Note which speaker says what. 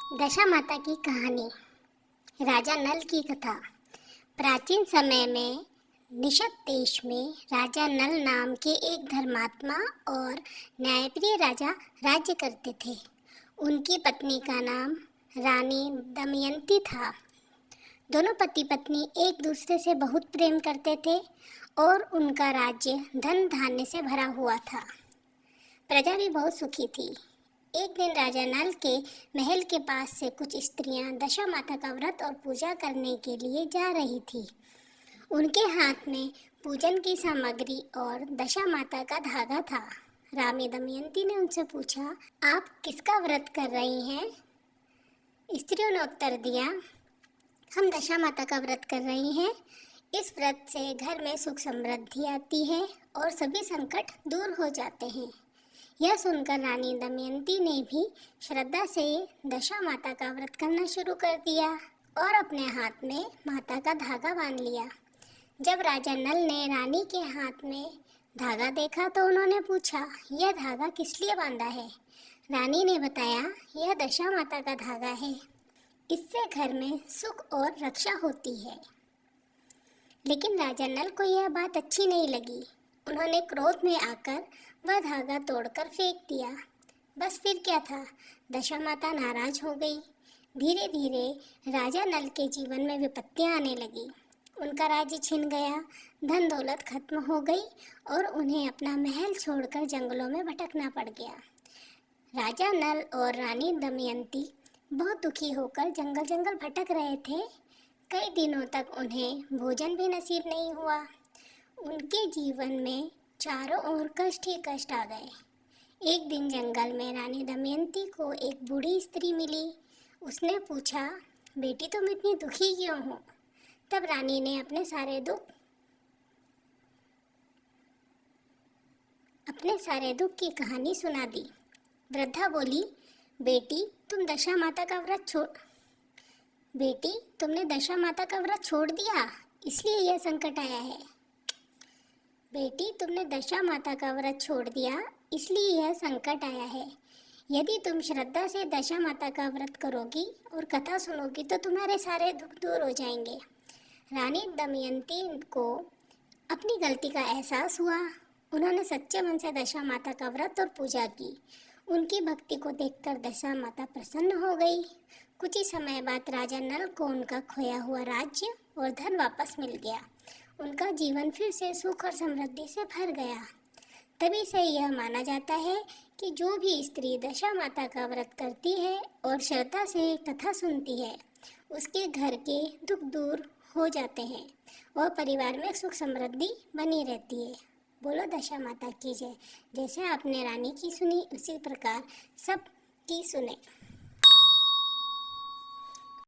Speaker 1: दशा माता की कहानी। राजा नल की कथा। प्राचीन समय में निषद देश में राजा नल नाम के एक धर्मात्मा और न्यायप्रिय राजा राज्य करते थे। उनकी पत्नी का नाम रानी दमयंती था। दोनों पति पत्नी एक दूसरे से बहुत प्रेम करते थे और उनका राज्य धन धान्य से भरा हुआ था। प्रजा भी बहुत सुखी थी। एक दिन राजा नल के महल के पास से कुछ स्त्रियां दशा माता का व्रत और पूजा करने के लिए जा रही थी। उनके हाथ में पूजन की सामग्री और दशा माता का धागा था। रानी दमयंती ने उनसे पूछा, आप किसका व्रत कर रही हैं? स्त्रियों ने उत्तर दिया, हम दशा माता का व्रत कर रही हैं। इस व्रत से घर में सुख समृद्धि आती है और सभी संकट दूर हो जाते हैं। यह सुनकर रानी दमयंती ने भी श्रद्धा से दशा माता का व्रत करना शुरू कर दिया और अपने हाथ में माता का धागा बांध लिया। जब राजा नल ने रानी के हाथ में धागा देखा तो उन्होंने पूछा, यह धागा किस लिए बांधा है? रानी ने बताया, यह दशा माता का धागा है। इससे घर में सुख और रक्षा होती है। लेकिन राजा नल को यह बात अच्छी नहीं लगी। उन्होंने क्रोध में आकर वह धागा तोड़कर फेंक दिया। बस फिर क्या था, दशा माता नाराज हो गई। धीरे धीरे राजा नल के जीवन में विपत्तियां आने लगी। उनका राज्य छिन गया, धन दौलत खत्म हो गई और उन्हें अपना महल छोड़कर जंगलों में भटकना पड़ गया। राजा नल और रानी दमयंती बहुत दुखी होकर जंगल जंगल भटक रहे थे। कई दिनों तक उन्हें भोजन भी नसीब नहीं हुआ। उनके जीवन में चारों ओर कष्ट ही कष्ट आ गए। एक दिन जंगल में रानी दमयंती को एक बूढ़ी स्त्री मिली। उसने पूछा, बेटी तुम इतनी दुखी क्यों हो? तब रानी ने अपने सारे दुख की कहानी सुना दी। वृद्धा बोली, बेटी तुमने दशा माता का व्रत छोड़ दिया, इसलिए यह संकट आया है। बेटी तुमने दशा माता का व्रत छोड़ दिया, इसलिए यह संकट आया है। यदि तुम श्रद्धा से दशा माता का व्रत करोगी और कथा सुनोगी तो तुम्हारे सारे दुख दूर हो जाएंगे। रानी दमयंती को अपनी गलती का एहसास हुआ। उन्होंने सच्चे मन से दशा माता का व्रत और पूजा की। उनकी भक्ति को देखकर दशा माता प्रसन्न हो गई। कुछ ही समय बाद राजा नल को उनका खोया हुआ राज्य और धन वापस मिल गया। उनका जीवन फिर से सुख और समृद्धि से भर गया। तभी से यह माना जाता है कि जो भी स्त्री दशा माता का व्रत करती है और श्रद्धा से कथा सुनती है, उसके घर के दुख दूर हो जाते हैं और परिवार में सुख समृद्धि बनी रहती है। बोलो दशा माता की जय। जैसे आपने रानी की सुनी, उसी प्रकार सब की सुने।